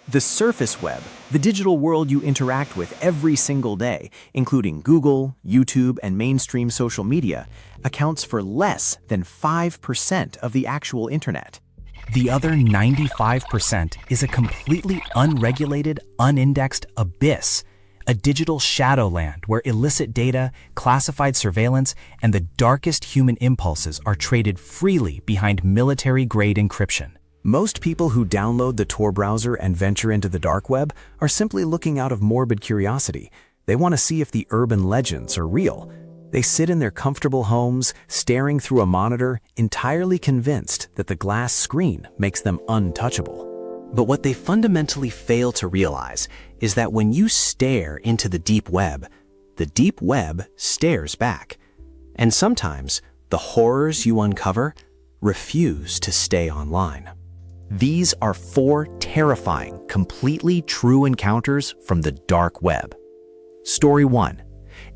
The surface web, the digital world you interact with every single day, including Google, YouTube, and mainstream social media, accounts for less than 5% of the actual internet. The other 95% is a completely unregulated, unindexed abyss, a digital shadowland where illicit data, classified surveillance, and the darkest human impulses are traded freely behind military-grade encryption. Most people who download the Tor browser and venture into the dark web are simply looking out of morbid curiosity. They want to see if the urban legends are real. They sit in their comfortable homes, staring through a monitor, entirely convinced that the glass screen makes them untouchable. But what they fundamentally fail to realize is that when you stare into the deep web stares back. And sometimes, the horrors you uncover refuse to stay online. These are 4 terrifying, completely true encounters from the dark web. Story 1.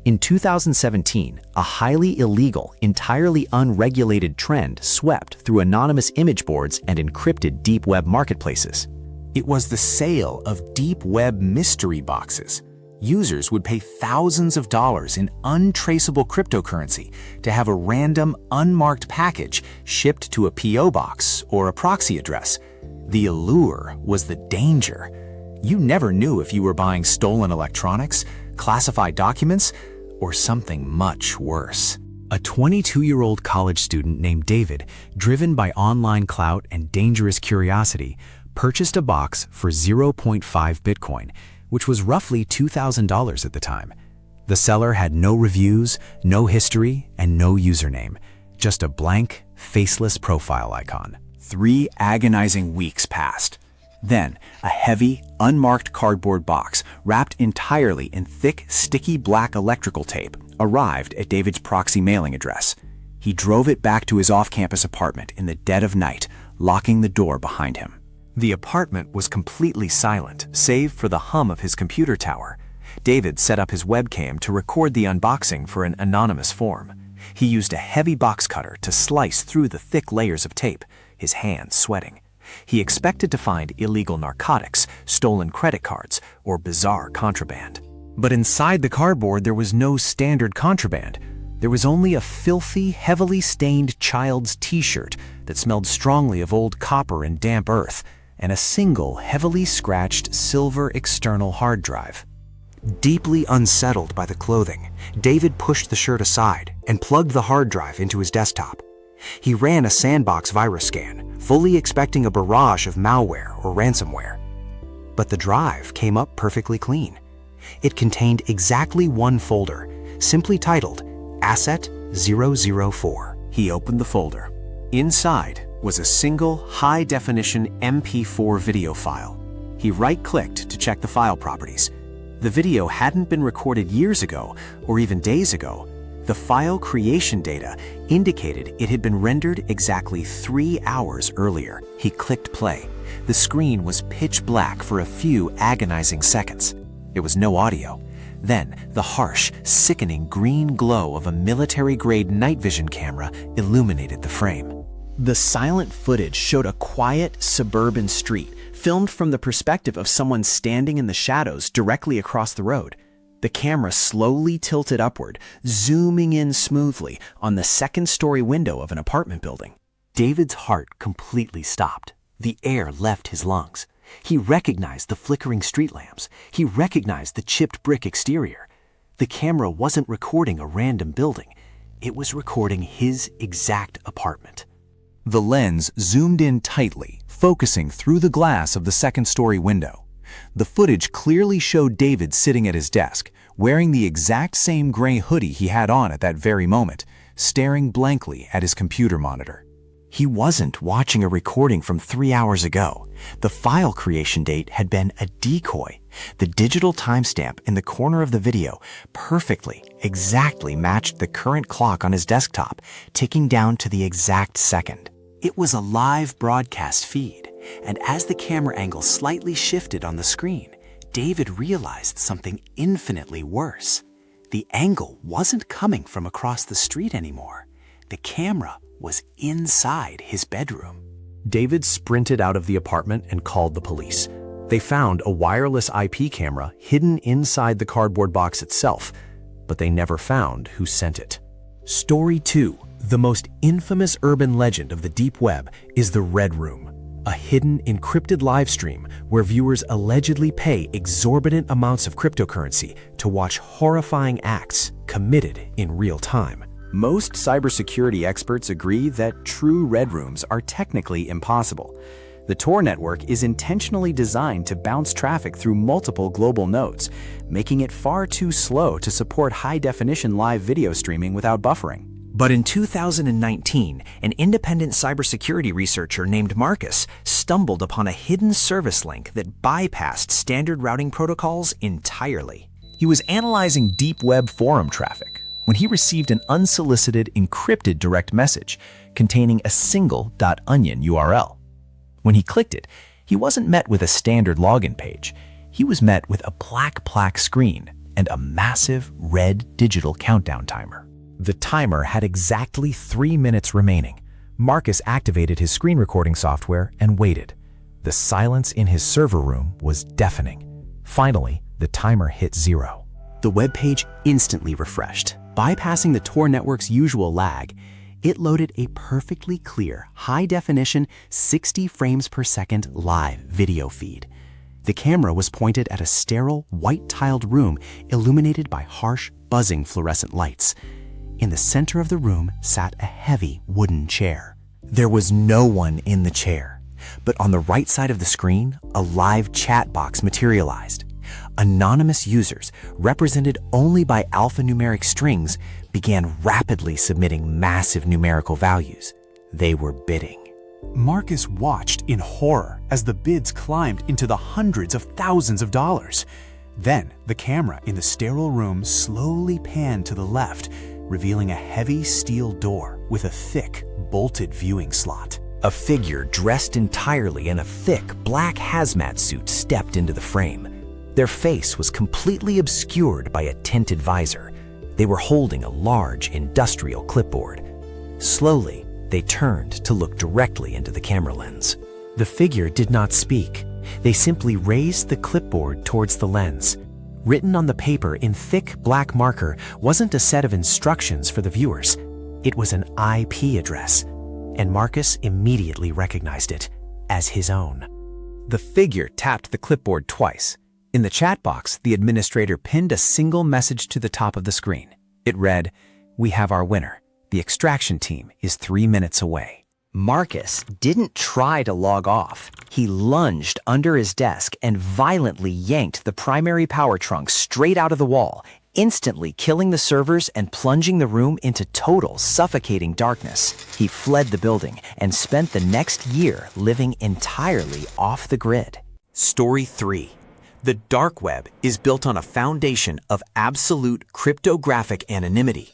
In 2017, a highly illegal, entirely unregulated trend swept through anonymous image boards and encrypted deep web marketplaces. It was the sale of deep web mystery boxes. Users would pay thousands of dollars in untraceable cryptocurrency to have a random, unmarked package shipped to a P.O. box or a proxy address. The allure was the danger. You never knew if you were buying stolen electronics, classified documents, or something much worse. A 22-year-old college student named David, driven by online clout and dangerous curiosity, purchased a box for 0.5 Bitcoin, which was roughly $2,000 at the time. The seller had no reviews, no history, and no username, just a blank, faceless profile icon. 3 agonizing weeks passed. Then, a heavy, unmarked cardboard box, wrapped entirely in thick, sticky black electrical tape, arrived at David's proxy mailing address. He drove it back to his off-campus apartment in the dead of night, locking the door behind him. The apartment was completely silent, save for the hum of his computer tower. David set up his webcam to record the unboxing for an anonymous form. He used a heavy box cutter to slice through the thick layers of tape, his hands sweating. He expected to find illegal narcotics, stolen credit cards, or bizarre contraband. But inside the cardboard there was no standard contraband. There was only a filthy, heavily stained child's t-shirt that smelled strongly of old copper and damp earth, and a single heavily scratched silver external hard drive. Deeply unsettled by the clothing, David pushed the shirt aside and plugged the hard drive into his desktop. He ran a sandbox virus scan, fully expecting a barrage of malware or ransomware. But the drive came up perfectly clean. It contained exactly one folder, simply titled Asset 004. He opened the folder. Inside was a single high-definition MP4 video file. He right-clicked to check the file properties. The video hadn't been recorded years ago or even days ago. The file creation data indicated it had been rendered exactly 3 hours earlier. He clicked play. The screen was pitch black for a few agonizing seconds. There was no audio. Then, the harsh, sickening green glow of a military-grade night vision camera illuminated the frame. The silent footage showed a quiet, suburban street, filmed from the perspective of someone standing in the shadows directly across the road. The camera slowly tilted upward, zooming in smoothly on the second-story window of an apartment building. David's heart completely stopped. The air left his lungs. He recognized the flickering street lamps. He recognized the chipped brick exterior. The camera wasn't recording a random building. It was recording his exact apartment. The lens zoomed in tightly, focusing through the glass of the second-story window. The footage clearly showed David sitting at his desk, wearing the exact same gray hoodie he had on at that very moment, staring blankly at his computer monitor. He wasn't watching a recording from 3 hours ago. The file creation date had been a decoy. The digital timestamp in the corner of the video perfectly, exactly matched the current clock on his desktop, ticking down to the exact second. It was a live broadcast feed, and as the camera angle slightly shifted on the screen, David realized something infinitely worse. The angle wasn't coming from across the street anymore. The camera was inside his bedroom. David sprinted out of the apartment and called the police. They found a wireless IP camera hidden inside the cardboard box itself, but they never found who sent it. Story 2. The most infamous urban legend of the deep web is the Red Room, a hidden encrypted live stream where viewers allegedly pay exorbitant amounts of cryptocurrency to watch horrifying acts committed in real time. Most cybersecurity experts agree that true Red Rooms are technically impossible. The Tor network is intentionally designed to bounce traffic through multiple global nodes, making it far too slow to support high-definition live video streaming without buffering. But in 2019, an independent cybersecurity researcher named Marcus stumbled upon a hidden service link that bypassed standard routing protocols entirely. He was analyzing deep web forum traffic when he received an unsolicited encrypted direct message containing a single .onion URL. When he clicked it, he wasn't met with a standard login page. He was met with a black screen and a massive red digital countdown timer. The timer had exactly 3 minutes remaining. Marcus activated his screen recording software and waited. The silence in his server room was deafening. Finally, the timer hit 0. The web page instantly refreshed. Bypassing the Tor network's usual lag, it loaded a perfectly clear, high-definition, 60 frames per second live video feed. The camera was pointed at a sterile, white-tiled room illuminated by harsh, buzzing fluorescent lights. In the center of the room sat a heavy wooden chair. There was no one in the chair, but on the right side of the screen, a live chat box materialized. Anonymous users, represented only by alphanumeric strings, began rapidly submitting massive numerical values. They were bidding. Marcus watched in horror as the bids climbed into the hundreds of thousands of dollars. Then, the camera in the sterile room slowly panned to the left, revealing a heavy steel door with a thick, bolted viewing slot. A figure dressed entirely in a thick, black hazmat suit stepped into the frame. Their face was completely obscured by a tinted visor. They were holding a large industrial clipboard. Slowly, they turned to look directly into the camera lens. The figure did not speak. They simply raised the clipboard towards the lens. Written on the paper in thick black marker wasn't a set of instructions for the viewers. It was an IP address, and Marcus immediately recognized it as his own. The figure tapped the clipboard twice. In the chat box, the administrator pinned a single message to the top of the screen. It read, "We have our winner. The extraction team is 3 minutes away." Marcus didn't try to log off. He lunged under his desk and violently yanked the primary power trunk straight out of the wall, instantly killing the servers and plunging the room into total, suffocating darkness. He fled the building and spent the next year living entirely off the grid. Story 3. The dark web is built on a foundation of absolute cryptographic anonymity.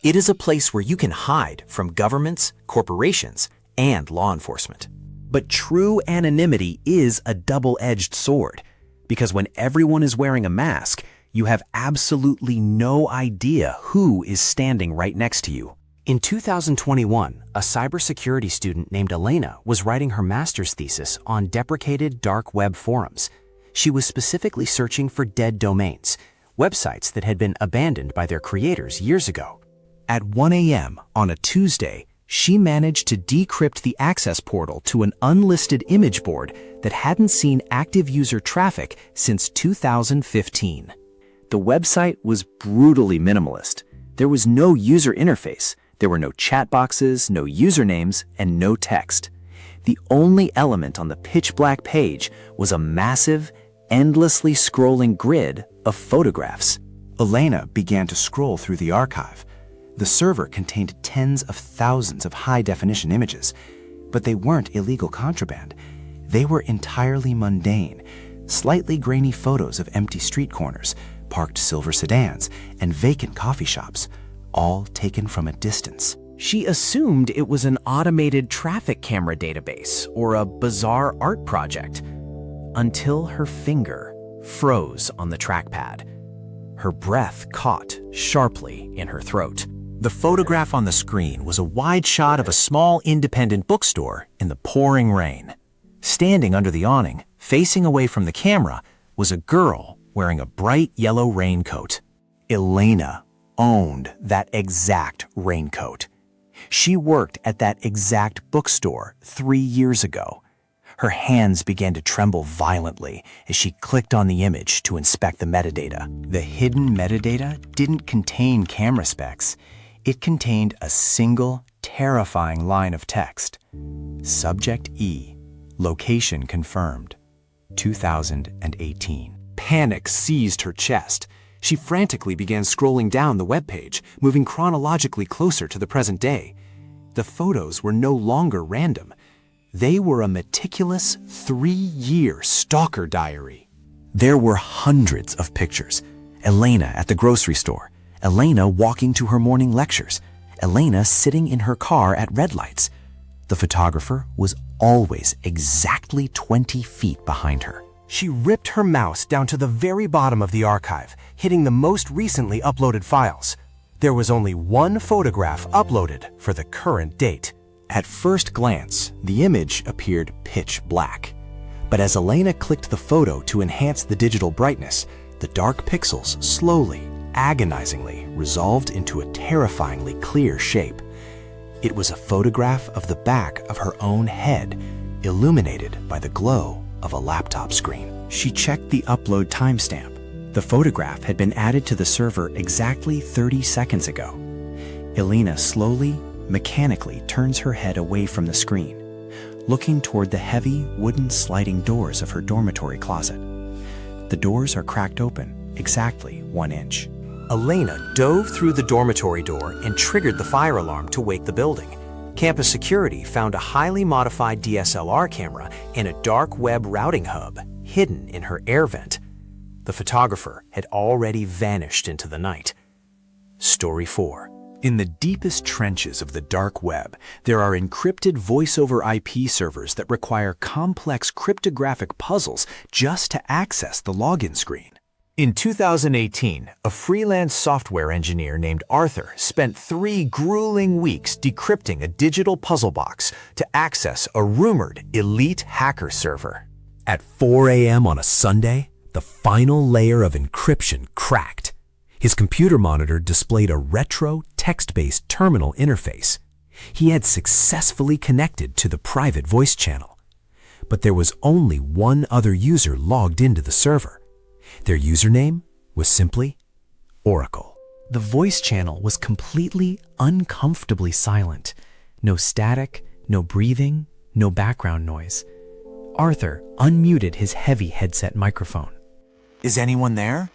It is a place where you can hide from governments, corporations, and law enforcement. But true anonymity is a double-edged sword, because when everyone is wearing a mask, you have absolutely no idea who is standing right next to you. In 2021, a cybersecurity student named Elena was writing her master's thesis on deprecated dark web forums. She was specifically searching for dead domains, websites that had been abandoned by their creators years ago. At 1 a.m. on a Tuesday, she managed to decrypt the access portal to an unlisted image board that hadn't seen active user traffic since 2015. The website was brutally minimalist. There was no user interface. There were no chat boxes, no usernames, and no text. The only element on the pitch-black page was a massive, endlessly scrolling grid of photographs. Elena began to scroll through the archive. The server contained tens of thousands of high-definition images, but they weren't illegal contraband. They were entirely mundane, slightly grainy photos of empty street corners, parked silver sedans, and vacant coffee shops, all taken from a distance. She assumed it was an automated traffic camera database or a bizarre art project, until her finger froze on the trackpad. Her breath caught sharply in her throat. The photograph on the screen was a wide shot of a small independent bookstore in the pouring rain. Standing under the awning, Facing away from the camera was a girl wearing a bright yellow raincoat. Elena owned that exact raincoat. She worked at that exact bookstore 3 years ago. Her hands began to tremble violently as she clicked on the image to inspect the metadata. The hidden metadata didn't contain camera specs. It contained a single, terrifying line of text. Subject E, location confirmed, 2018. Panic seized her chest. She frantically began scrolling down the webpage, moving chronologically closer to the present day. The photos were no longer random. They were a meticulous 3-year stalker diary. There were hundreds of pictures. Elena at the grocery store, Elena walking to her morning lectures, Elena sitting in her car at red lights. The photographer was always exactly 20 feet behind her. She ripped her mouse down to the very bottom of the archive, hitting the most recently uploaded files. There was only one photograph uploaded for the current date. At first glance, the image appeared pitch black. But as Elena clicked the photo to enhance the digital brightness, the dark pixels slowly, agonizingly resolved into a terrifyingly clear shape. It was a photograph of the back of her own head, illuminated by the glow of a laptop screen. She checked the upload timestamp. The photograph had been added to the server exactly 30 seconds ago. Elena slowly, mechanically turns her head away from the screen, looking toward the heavy wooden sliding doors of her dormitory closet. The doors are cracked open, exactly 1 inch. Elena dove through the dormitory door and triggered the fire alarm to wake the building. Campus security found a highly modified DSLR camera and a dark web routing hub hidden in her air vent. The photographer had already vanished into the night. Story 4. In the deepest trenches of the dark web, there are encrypted voice-over IP servers that require complex cryptographic puzzles just to access the login screen. In 2018, a freelance software engineer named Arthur spent 3 grueling weeks decrypting a digital puzzle box to access a rumored elite hacker server. At 4 a.m. on a Sunday, the final layer of encryption cracked. His computer monitor displayed a retro, text-based terminal interface. He had successfully connected to the private voice channel. But there was only one other user logged into the server. Their username was simply Oracle. The voice channel was completely uncomfortably silent. No static, no breathing, no background noise. Arthur unmuted his heavy headset microphone. "Is anyone there?"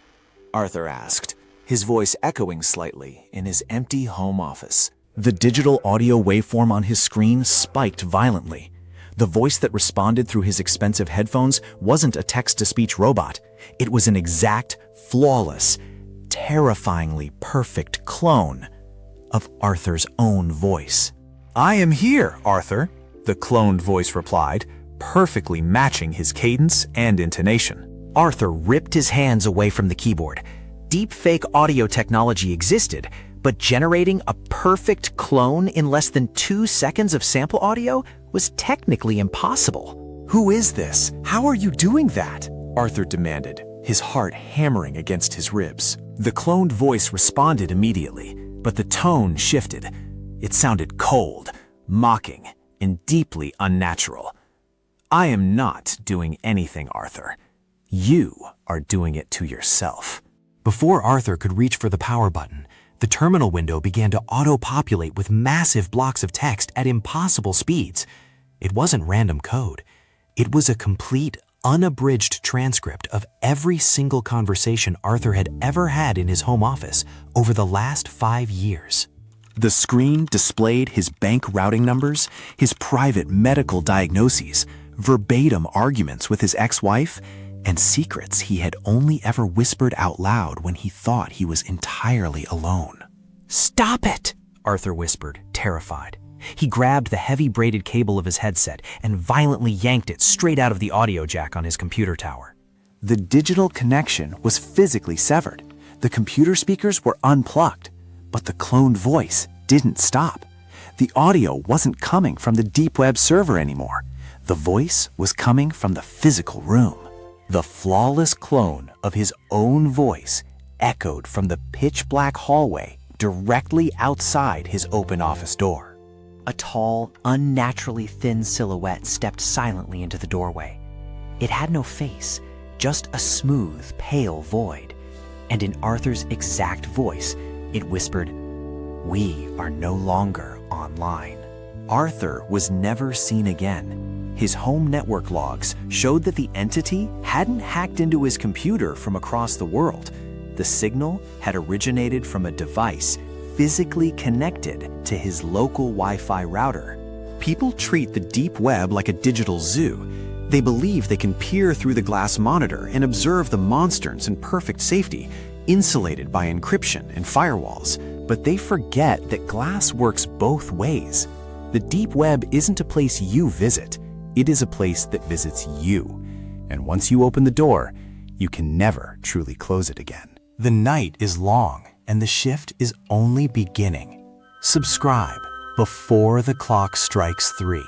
Arthur asked, his voice echoing slightly in his empty home office. The digital audio waveform on his screen spiked violently. The voice that responded through his expensive headphones wasn't a text-to-speech robot. It was an exact, flawless, terrifyingly perfect clone of Arthur's own voice. "I am here, Arthur," the cloned voice replied, perfectly matching his cadence and intonation. Arthur ripped his hands away from the keyboard. Deepfake audio technology existed, but generating a perfect clone in less than 2 seconds of sample audio was technically impossible. "Who is this? How are you doing that?" Arthur demanded, his heart hammering against his ribs. The cloned voice responded immediately, but the tone shifted. It sounded cold, mocking, and deeply unnatural. "I am not doing anything, Arthur. You are doing it to yourself." Before Arthur could reach for the power button, the terminal window began to auto-populate with massive blocks of text at impossible speeds. It wasn't random code. It was a complete, unabridged transcript of every single conversation Arthur had ever had in his home office over the last 5 years. The screen displayed his bank routing numbers, his private medical diagnoses, verbatim arguments with his ex-wife, and secrets he had only ever whispered out loud when he thought he was entirely alone. "Stop it!" Arthur whispered, terrified. He grabbed the heavy braided cable of his headset and violently yanked it straight out of the audio jack on his computer tower. The digital connection was physically severed. The computer speakers were unplugged, but the cloned voice didn't stop. The audio wasn't coming from the deep web server anymore. The voice was coming from the physical room. The flawless clone of his own voice echoed from the pitch-black hallway directly outside his open office door. A tall, unnaturally thin silhouette stepped silently into the doorway. It had no face, just a smooth, pale void. And in Arthur's exact voice, it whispered, "We are no longer online." Arthur was never seen again. His home network logs showed that the entity hadn't hacked into his computer from across the world. The signal had originated from a device physically connected to his local Wi-Fi router. People treat the deep web like a digital zoo. They believe they can peer through the glass monitor and observe the monsters in perfect safety, insulated by encryption and firewalls. But they forget that glass works both ways. The deep web isn't a place you visit. It is a place that visits you. And once you open the door, you can never truly close it again. The night is long, and the shift is only beginning. Subscribe before the clock strikes 3.